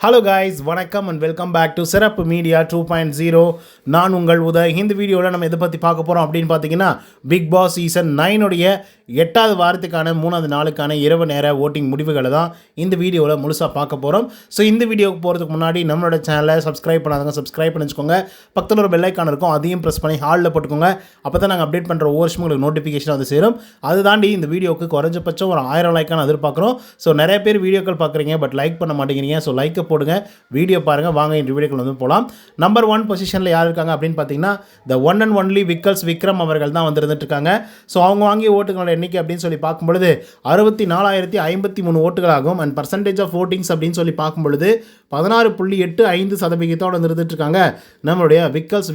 Hello guys, வணக்கம் and welcome back to சிறப்பு media 2.0. நான் உங்கள் உதய். இந்த வீடியோவில் நம்ம எதை பற்றி பார்க்க போகிறோம் அப்படின்னு பார்த்தீங்கன்னா, பிக் பாஸ் சீசன் 9 8வது வாரத்துக்கான 3வது நாளுக்கான இரவு நேர ஓட்டிங் முடிவுகளை தான் இந்த வீடியோவில் முழுசாக பார்க்க போகிறோம். ஸோ இந்த வீடியோவுக்கு போகிறதுக்கு முன்னாடி நம்மளோட சேனலை சப்ஸ்கிரைப் பண்ணாதவங்க சப்ஸ்கிரைப் பண்ணி வச்சுக்கோங்க. பக்கத்தில் ஒரு பெல் ஐக்கான் இருக்கும், அதையும் ப்ரெஸ் பண்ணி ஹாலில் போட்டுக்கோங்க. அப்போ தான் நாங்கள் அப்டேட் பண்ணுற ஒவ்வொரு விஷயம் உங்களுக்கு நோட்டிஃபிகேஷன் வந்து சேரும். அது தாண்டி இந்த வீடியோவுக்கு குறைஞ்சபட்சம் ஒரு 1000 லைக்கான எதிர்பார்க்குறோம். ஸோ நிறைய பேர் வீடியோக்கள் பார்க்குறீங்க, பட் லைக் பண்ண மாட்டேங்கிறீங்க. ஸோ லைக்கை போடுங்க, வீடியோ பாருங்கள். வாங்க இந்த வீடியோக்கள் வந்து போகலாம். நம்பர் 1 பொசிஷனில் யார் இருக்காங்க அப்படின்னு பார்த்தீங்கன்னா, the one and only Vikram அவர்கள் தான் வந்துருந்துட்டு இருக்காங்க. ஸோ அவங்க வாங்கிய ஓட்டுகளோட எண்ணிக்கை அப்படின்னு சொல்லி பார்க்கும்பொழுது 64,053 ஓட்டுகளாகும். அண்ட் பர்சன்டேஜ் ஆஃப் ஓட்டிங்ஸ் அப்படின்னு சொல்லி பார்க்கும்பொழுது 16.85% இருந்துட்டு இருக்காங்க நம்மளுடைய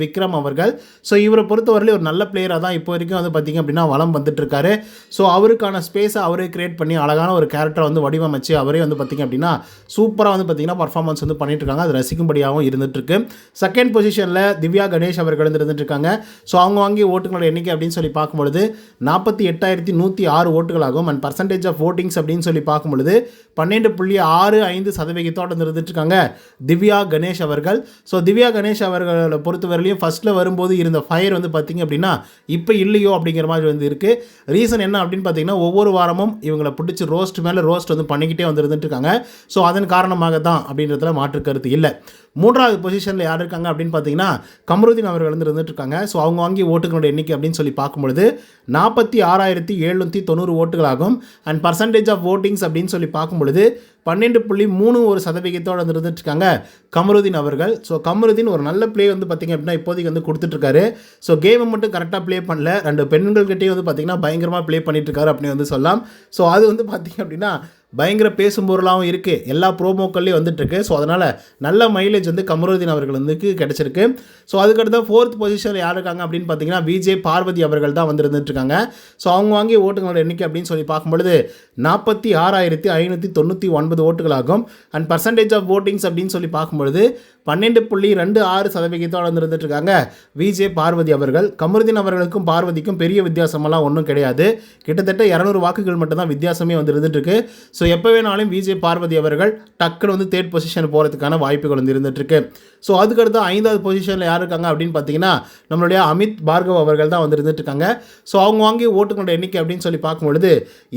விக்ரம் அவர்கள். ஸோ இவரை பொறுத்தவரையிலும் ஒரு நல்ல பிளேயராக தான் இப்போ வரைக்கும் வந்து பார்த்திங்க அப்படின்னா வளம் வந்துட்டு இருக்காரு. ஸோ அவருக்கான ஸ்பேஸை அவரே கிரியேட் பண்ணி அழகான ஒரு கேரக்டரை வந்து வடிவமைச்சு அவரே வந்து பார்த்திங்க அப்படின்னா சூப்பராக வந்து பார்த்திங்கன்னா பர்ஃபார்மன்ஸ் வந்து பண்ணிட்டு இருக்காங்க. அது ரசிக்கும்படியாகவும் இருந்துகிட்ருக்கு. செகண்ட் பொசிஷனில் திவ்யா கணேஷ் அவர்கள் இருந்துட்டு இருக்காங்க. ஸோ அவங்க வாங்கிய ஓட்டுகளோட எண்ணிக்கை அப்படின்னு சொல்லி பார்க்கும்பொழுது 48,106 ஓட்டுகளாகும். அண்ட் பர்சன்டேஜ் ஆஃப் ஓட்டிங்ஸ் அப்படின்னு சொல்லி பார்க்கும்பொழுது 12.65% இருந்துட்டு இருக்காங்க திவ்யா கணேஷ் அவர்கள். ஸோ திவ்யா கணேஷ் அவர்களை பொறுத்தவரையிலையும் ஃபர்ஸ்ட்டில் வரும்போது இருந்த ஃபயர் வந்து பார்த்திங்க அப்படின்னா இப்போ இல்லையோ அப்படிங்கிற மாதிரி வந்து இருக்குது. ரீசன் என்ன அப்படின்னு பார்த்தீங்கன்னா, ஒவ்வொரு வாரமும் இவங்களை பிடிச்சி ரோஸ்ட் மேலே ரோஸ்ட் வந்து பண்ணிக்கிட்டே வந்து இருந்துட்டு இருக்காங்க. ஸோ அதன் காரணமாக தான் அப்படின்றதுல மாற்று கருத்து இல்லை. 3வது பொசிஷனில் யார் இருக்காங்க அப்படின்னு பார்த்தீங்கன்னா, கமருதீன் அவர்கள் வந்து இருந்துட்டு இருக்காங்க. ஸோ அவங்க வாங்கிய ஓட்டுகளோட எண்ணிக்கை அப்படின்னு சொல்லி பார்க்கும்பொழுது 46,790 ஓட்டுகளாகும். அண்ட் பர்சன்டேஜ் ஆஃப் ஓட்டிங்ஸ் அப்படின்னு சொல்லி பார்க்கும்பொழுது 12.31% வந்து இருந்துட்டு இருக்காங்க கமருதீன் அவர்கள். ஸோ கமருதீன் ஒரு நல்ல பிளே வந்து பார்த்திங்க அப்படின்னா இப்போதைக்கு வந்து கொடுத்துட்ருக்காரு. ஸோ கேமை மட்டும் கரெக்டாக ப்ளே பண்ணல, 2 பெண்கள்கிட்டையும் வந்து பார்த்திங்கன்னா பயங்கரமாக ப்ளே பண்ணிட்டுருக்காரு அப்படின்னு வந்து சொல்லலாம். ஸோ அது வந்து பார்த்திங்க அப்படின்னா பயங்கர பேசும் பொருளாகவும் இருக்குது, எல்லா ப்ரோமோக்கள்லேயும் வந்துட்டுருக்கு. ஸோ அதனால் நல்ல மைலேஜ் வந்து கமருதீன் அவர்கள் வந்து கிடச்சிருக்கு. ஸோ அதுக்கடுத்த 4th பொசிஷனில் யார் இருக்காங்க அப்படின்னு பார்த்தீங்கன்னா, விஜே பார்வதி அவர்கள் தான் வந்து இருந்துட்டுருக்காங்க. ஸோ அவங்க வாங்கிய ஓட்டுகளோட எண்ணிக்கை அப்படின்னு சொல்லி பார்க்கும்பொழுது 46,599 ஓட்டுகளாகும். அண்ட் பர்சன்டேஜ் ஆஃப் ஓட்டிங்ஸ் அப்படின்னு சொல்லி பார்க்கும்பொழுது 12.26% வந்து இருந்துட்டுருக்காங்க விஜே பார்வதி அவர்கள். கமருதீன் அவர்களுக்கும் பார்வதிக்கும் பெரிய வித்தியாசமெல்லாம் ஒன்றும் கிடையாது, கிட்டத்தட்ட 200 வாக்குகள் மட்டும்தான் வித்தியாசமே வந்து இருந்துகிட்ருக்கு. ஸோ எப்போ வேணாலும் விஜே பார்வதி அவர்கள் டக்குன்னு வந்து 3rd பொசிஷன் போகிறதுக்கான வாய்ப்புகள் வந்து இருந்துகிட்ருக்கு. ஸோ அதுக்கடுத்து 5வது பொசிஷனில் யார் இருக்காங்க அப்படின்னு பார்த்தீங்கன்னா, நம்மளுடைய அமித் பார்கவ் அவர்கள் தான் வந்து இருந்துட்டுருக்காங்க. ஸோ அவங்க வாங்கிய ஓட்டுகளோட எண்ணிக்கை அப்படின்னு சொல்லி பார்க்கும்பொழுது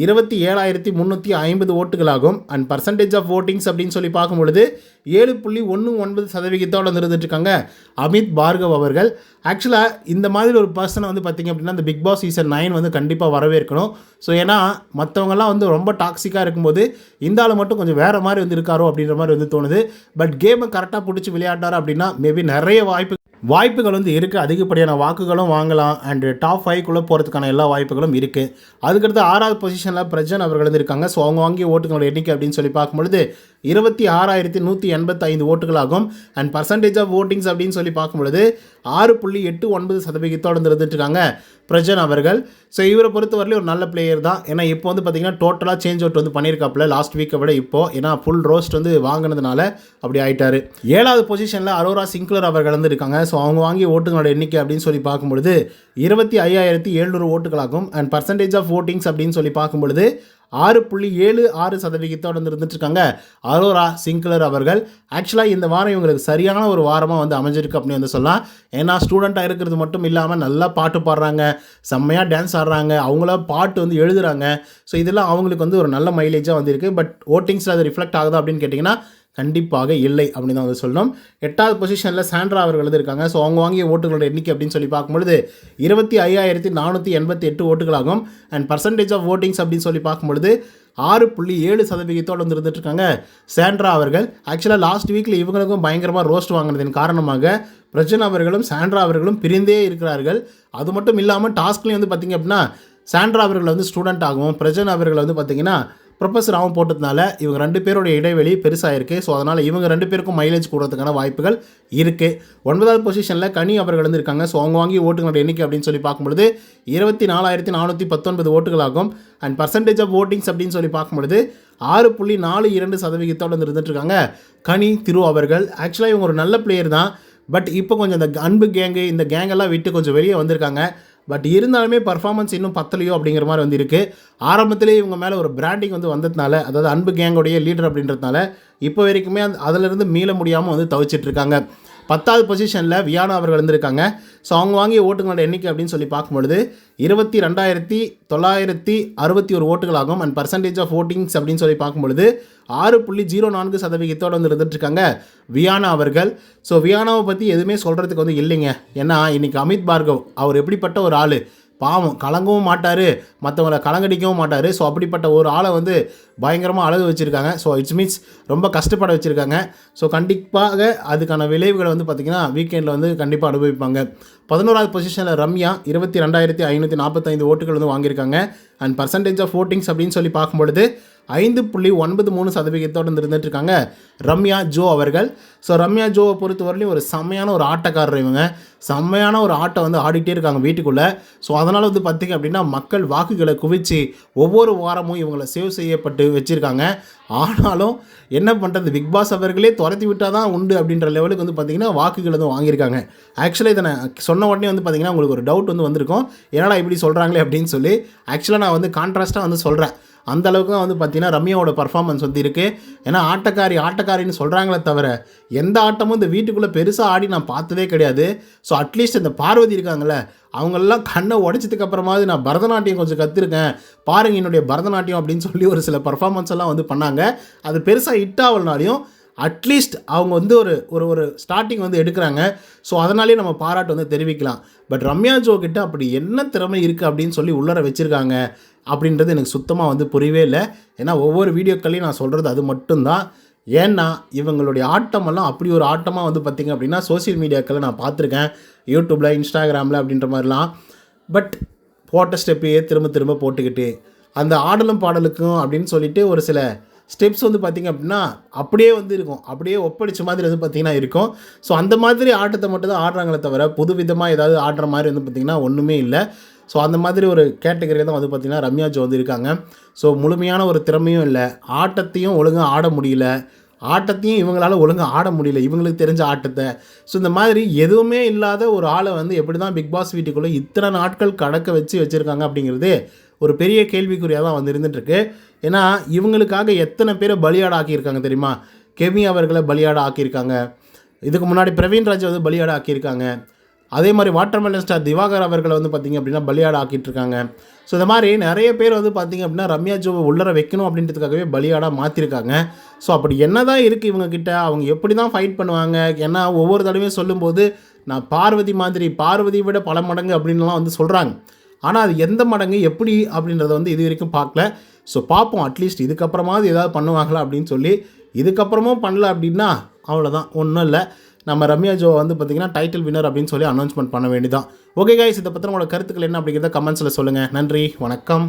27,350 ஓட்டுகளாகும். அண்ட் பர்சன்டேஜ் ஆஃப் ஓட்டிங்ஸ் அப்படின்னு சொல்லி பார்க்கும்பொழுது 7.19% இருந்துட்டுருக்காங்க அமித் பார்கவ் அவர்கள். ஆக்சுவலாக இந்த மாதிரி ஒரு பர்சனை வந்து பார்த்திங்க அப்படின்னா இந்த பிக் பாஸ் சீசன் 9 வந்து கண்டிப்பாக வரவேற்கணும். ஸோ ஏன்னா மற்றவங்கலாம் வந்து ரொம்ப டாக்ஸிக்காக இருக்கும்போது இந்த ஆள் மட்டும் கொஞ்சம் வேறு மாதிரி வந்து இருக்காரோ அப்படின்ற மாதிரி வந்து தோணுது. பட் கேமை கரெக்டாக பிடிச்சி விளையாட்டார் அப்படின்னா மேபி நிறைய வாய்ப்புகள் வந்து இருக்குது, அதிகப்படியான வாக்குகளும் வாங்கலாம். அண்டு டாப் 5க்குள்ளே போகிறதுக்கான எல்லா வாய்ப்புகளும் இருக்குது. அதுக்கடுத்து 6வது பொசிஷனில் பிரஜன் அவர்கள் வந்து இருக்காங்க. ஸோ அவங்க வாங்கிய ஓட்டுகளோட எண்ணிக்கை அப்படின்னு சொல்லி பார்க்கும்பொழுது 26,185 ஓட்டுகளாகும். அண்ட் பர்சன்டேஜ் ஆஃப் ஓட்டிங்ஸ் அப்படின்னு சொல்லி பார்க்கும்பொழுது 6.89% இருந்துட்டுருக்காங்க பிரஜன் அவர்கள். ஸோ இவரை பொறுத்தவரையிலும் ஒரு நல்ல பிளேயர் தான். ஏன்னா இப்போ வந்து பார்த்திங்கன்னா டோட்டலாக சேஞ்ச் அவுட் வந்து பண்ணியிருக்காப்புல லாஸ்ட் வீக்கை விட இப்போது. ஏன்னா ஃபுல் ரோஸ்ட் வந்து வாங்கினதுனால அப்படி ஆகிட்டார். 7வது பொசிஷனில் அரோரா சிங்க்லர் அவர்கள் வந்து இருக்காங்க. ஸோ அவங்க வாங்கிய ஓட்டுகளோட எண்ணிக்கை அப்படின்னு சொல்லி பார்க்கும்பொழுது 25,700 ஓட்டுகளாகும். அண்ட் பர்சன்டேஜ் ஆஃப் ஓட்டிங்ஸ் அப்படின்னு சொல்லி பார்க்கும்பொழுது 6.76% இருந்துட்டுருக்காங்க அரோரா சிங்க்லர் அவர்கள். ஆக்சுவலாக இந்த வாரம் இவங்களுக்கு சரியான ஒரு வாரமாக வந்து அமைஞ்சிருக்கு அப்படின்னு வந்து சொல்லலாம். ஏன்னா ஸ்டூடெண்ட்டாக இருக்கிறது மட்டும் இல்லாமல் நல்லா பாட்டு பாடுறாங்க, செம்மையாக டான்ஸ் ஆடுறாங்க, அவங்கள பாட்டு வந்து எழுதுகிறாங்க. ஸோ இதெல்லாம் அவங்களுக்கு வந்து ஒரு நல்ல மைலேஜாக வந்திருக்கு. பட் ஓட்டிங்ஸில் அது ரிஃப்ளெக்ட் ஆகுதா அப்படின்னு கேட்டிங்கன்னா கண்டிப்பாக இல்லை அப்படின்னு தான் வந்து சொல்லணும். 8வது பொசிஷனில் சாண்ட்ரா அவர்கள் இருக்காங்க. ஸோ அவங்க வாங்கிய ஓட்டுகளோட எண்ணிக்கை அப்படின்னு சொல்லி பார்க்கும்பொழுது 25,488 ஓட்டுகளாகும். அண்ட் பர்சன்டேஜ் ஆஃப் ஓட்டிங்ஸ் அப்படின்னு சொல்லி பார்க்கும்பொழுது 6.7% வந்து இருந்துட்டுருக்காங்க சாண்ட்ரா அவர்கள். ஆக்சுவலாக லாஸ்ட் வீக்கில் இவங்களுக்கும் பயங்கரமாக ரோஸ்ட் வாங்கினதின் காரணமாக பிரஜன் அவர்களும் சாண்ட்ரா அவர்களும் பிரிந்தே இருக்கிறார்கள். அது மட்டும் இல்லாமல் டாஸ்க்லேயும் வந்து பார்த்திங்க அப்படின்னா சாண்ட்ரா அவர்கள் வந்து ஸ்டூடெண்ட் ஆகும், பிரஜன் அவர்கள் வந்து பார்த்திங்கன்னா ப்ரொஃபஸராகவும் போட்டதுனால இவங்க 2 பேருடைய இடைவெளி பெருசாக இருக்குது. ஸோ அதனால் இவங்க 2 பேருக்கும் மைலேஜ் கூடுறதுக்கான வாய்ப்புகள் இருக்குது. 9வது பொசிஷனில் கனி அவர்கள் வந்து இருக்காங்க. ஸோ அவங்க வாங்கிய ஓட்டுகளோட எண்ணிக்கை அப்படின்னு சொல்லி பார்க்கும்பொழுது 24,419 ஓட்டுகளாகும். அண்ட் பர்சன்டேஜ் ஆஃப் ஓட்டிங்ஸ் அப்படின்னு சொல்லி பார்க்கும்பொழுது 6.42% வந்து இருந்துட்டுருக்காங்க கனி திரு அவர்கள். ஆக்சுவலாக இவங்க ஒரு நல்ல பிளேயர் தான். பட் இப்போ கொஞ்சம் இந்த அன்பு கேங்கு இந்த கேங்கெல்லாம் விட்டு கொஞ்சம் வெளியே வந்திருக்காங்க. பட் இருந்தாலுமே பர்ஃபார்மன்ஸ் இன்னும் பத்தலையோ அப்படிங்கிற மாதிரி வந்து இருக்குது. ஆரம்பத்திலே இவங்க மேலே ஒரு பிராண்டிங் வந்து வந்ததுனால, அதாவது அன்பு கேங்கோடைய லீடர் அப்படின்றதுனால இப்போ வரைக்குமே அதிலிருந்து மீள முடியாமல் வந்து தவிச்சிட்ருக்காங்க. 10வது பொசிஷனில் வியானா அவர்கள் இருந்திருக்காங்க. ஸோ அவங்க வாங்கிய ஓட்டுகளோட எண்ணிக்கை அப்படின்னு சொல்லி பார்க்கும்பொழுது 22,961 ஓட்டுகளாகும். அண்ட் பர்சன்டேஜ் ஆஃப் ஓட்டிங்ஸ் அப்படின்னு சொல்லி பார்க்கும்பொழுது 6.04% வந்து இருந்துட்டுருக்காங்க வியானா அவர்கள். ஸோ வியானாவை பற்றி எதுவுமே சொல்கிறதுக்கு வந்து இல்லைங்க. ஏன்னா இன்றைக்கி அமித் பார்கவ் அவர் எப்படிப்பட்ட ஒரு ஆள், பாவம், கலங்கவும் மாட்டார், மற்றவங்களை கலங்கடிக்கவும் மாட்டார். ஸோ அப்படிப்பட்ட ஒரு ஆளை வந்து பயங்கரமாக அழகு வச்சுருக்காங்க. ஸோ இட்ஸ் மீன்ஸ் ரொம்ப கஷ்டப்பட வச்சுருக்காங்க. ஸோ கண்டிப்பாக அதுக்கான விளைவுகளை வந்து பார்த்திங்கன்னா வீக்கெண்டில் வந்து கண்டிப்பாக அனுபவிப்பாங்க. 11வது பொசிஷனில் ரம்யா 22,545 ஓட்டுகள் வந்து வாங்கியிருக்காங்க. அண்ட் பர்சன்டேஜ் ஆஃப் ஓட்டிங்ஸ் அப்படின்னு சொல்லி பார்க்கும்பொழுது 5.93% இருந்துட்டுருக்காங்க ரம்யா ஜோ அவர்கள். ஸோ ரம்யா ஜோவை பொறுத்தவரையிலும் ஒரு செம்மையான ஒரு ஆட்டக்காரர். இவங்க செம்மையான ஒரு ஆட்டம் வந்து ஆடிட்டே இருக்காங்க வீட்டுக்குள்ளே. ஸோ அதனால் வந்து பார்த்திங்க அப்படின்னா மக்கள் வாக்குகளை குவிச்சு ஒவ்வொரு வாரமும் இவங்களை சேவ் செய்யப்பட்டு வச்சுருக்காங்க. ஆனாலும் என்ன பண்ணுறது, பிக் பாஸ் அவர்களே துரத்தி விட்டால் தான் உண்டு அப்படின்ற லெவலுக்கு வந்து பார்த்திங்கன்னா வாக்குகள் வந்து வாங்கியிருக்காங்க. ஆக்சுவலாக இதை நான் சொன்ன உடனே வந்து பார்த்திங்கன்னா உங்களுக்கு ஒரு டவுட் வந்து வந்திருக்கும், என்னடா இப்படி சொல்கிறாங்களே அப்படின்னு சொல்லி. ஆக்சுவலாக நான் வந்து கான்ட்ராஸ்ட்டாக வந்து சொல்கிறேன். அந்த அளவுக்கு தான் வந்து பார்த்திங்கன்னா ரம்யாவோட பர்ஃபார்மன்ஸ் வந்து இருக்குது. ஏன்னா ஆட்டக்காரின்னு சொல்கிறாங்களே தவிர எந்த ஆட்டமும் இந்த வீட்டுக்குள்ளே பெருசாக ஆடி நான் பார்த்ததே கிடையாது. ஸோ அட்லீஸ்ட் இந்த பார்வதி இருக்காங்களே, அவங்களெல்லாம் கண்ணை உடைச்சதுக்கு அப்புறமாவது நான் பரதநாட்டியம் கொஞ்சம் கற்றுருக்கேன், பாருங்கள் என்னுடைய பரதநாட்டியம் அப்படின்னு சொல்லி ஒரு சில பர்ஃபார்மன்ஸ் எல்லாம் வந்து பண்ணாங்க. அது பெருசாக ஹிட் ஆகலனாலையும் அட்லீஸ்ட் அவங்க வந்து ஒரு ஸ்டார்டிங் வந்து எடுக்கிறாங்க. ஸோ அதனாலே நம்ம பாராட்டு வந்து தெரிவிக்கலாம். பட் ரம்யா ஜோ கிட்ட அப்படி என்ன திறமை இருக்குது அப்படின்னு சொல்லி உள்ளர வச்சுருக்காங்க அப்படின்றது எனக்கு சுத்தமாக வந்து புரியவே இல்லை. ஏன்னா ஒவ்வொரு வீடியோக்கள்லையும் நான் சொல்கிறது அது மட்டும்தான். ஏன்னா இவங்களுடைய ஆட்டமெல்லாம் அப்படி ஒரு ஆட்டமாக வந்து பார்த்திங்க அப்படின்னா சோசியல் மீடியாக்களில் நான் பார்த்துருக்கேன், யூடியூப்பில், இன்ஸ்டாகிராமில் அப்படின்ற மாதிரிலாம். பட் போட்ட ஸ்டெப்பையே திரும்ப போட்டுக்கிட்டு அந்த ஆடலும் பாடலுக்கும் அப்படின்னு சொல்லிட்டு ஒரு சில ஸ்டெப்ஸ் வந்து பார்த்திங்க அப்படின்னா அப்படியே வந்து இருக்கும், அப்படியே ஒப்படைச்ச மாதிரி வந்து பார்த்திங்கன்னா இருக்கும். ஸோ அந்த மாதிரி ஆட்டத்தை மட்டும் தான் ஆடுறாங்களே தவிர புது விதமாக ஏதாவது ஆடுற மாதிரி வந்து பார்த்திங்கன்னா ஒன்றுமே இல்லை. ஸோ அந்த மாதிரி ஒரு கேட்டகரியில் தான் வந்து பார்த்திங்கன்னா ரம்யா ஜோ வந்து இருக்காங்க. ஸோ முழுமையான ஒரு திறமையும் இல்லை, ஆட்டத்தையும் ஒழுங்காக ஆட முடியல, ஆட்டத்தையும் இவங்களால் ஒழுங்காக ஆட முடியல இவங்களுக்கு தெரிஞ்ச ஆட்டத்தை. ஸோ இந்த மாதிரி எதுவுமே இல்லாத ஒரு ஆளை வந்து எப்படி தான் பிக் பாஸ் வீட்டுக்குள்ளே இத்தனை நாட்கள் கடக்க வச்சுருக்காங்க அப்படிங்கிறது ஒரு பெரிய கேள்விக்குறியாக தான் வந்து இருந்துகிட்ருக்கு. ஏன்னா இவங்களுக்காக எத்தனை பேரை பலியாட ஆக்கியிருக்காங்க தெரியுமா? கெமி அவர்களை பலியாட ஆக்கியிருக்காங்க, இதுக்கு முன்னாடி பிரவீன் ராஜ் வந்து பலியாட ஆக்கியிருக்காங்க, அதே மாதிரி வாட்டர்மெலன் ஸ்டார் திவாகர் அவர்களை வந்து பார்த்திங்க அப்படின்னா பலியாட ஆக்கிட்டுருக்காங்க. ஸோ இந்த மாதிரி நிறைய பேர் வந்து பார்த்திங்க அப்படின்னா ரம்யா ஜோவை உள்ளர வைக்கணும் அப்படின்றதுக்காகவே பலியாடாக மாற்றிருக்காங்க. ஸோ அப்படி என்ன தான் இருக்குது இவங்கக்கிட்ட, அவங்க எப்படி தான் ஃபைட் பண்ணுவாங்க? ஏன்னா ஒவ்வொரு தடவையும் சொல்லும்போது நான் பார்வதி விட பல மடங்கு அப்படின்லாம் வந்து சொல்கிறாங்க. ஆனால் அது எந்த மடங்கு எப்படி அப்படின்றத வந்து இது வரைக்கும் பார்க்கல. ஸோ பார்ப்போம், அட்லீஸ்ட் இதுக்கப்புறமாவது ஏதாவது பண்ணுவாங்களா அப்படின்னு சொல்லி. இதுக்கப்புறமும் பண்ணல அப்படின்னா அவ்வளோதான், ஒன்றும் இல்லை. நம்ம ரம்யா ஜோ வந்து பார்த்திங்கன்னா டைட்டில் வின்னர் அப்படின்னு சொல்லி அனௌன்ஸ்மெண்ட் பண்ண வேண்டியதான். ஓகே கைஸ், இதை பற்றி உங்களோட கருத்துக்கள் என்ன அப்படிங்கிறத கமெண்ட்ஸில் சொல்லுங்கள். நன்றி, வணக்கம்.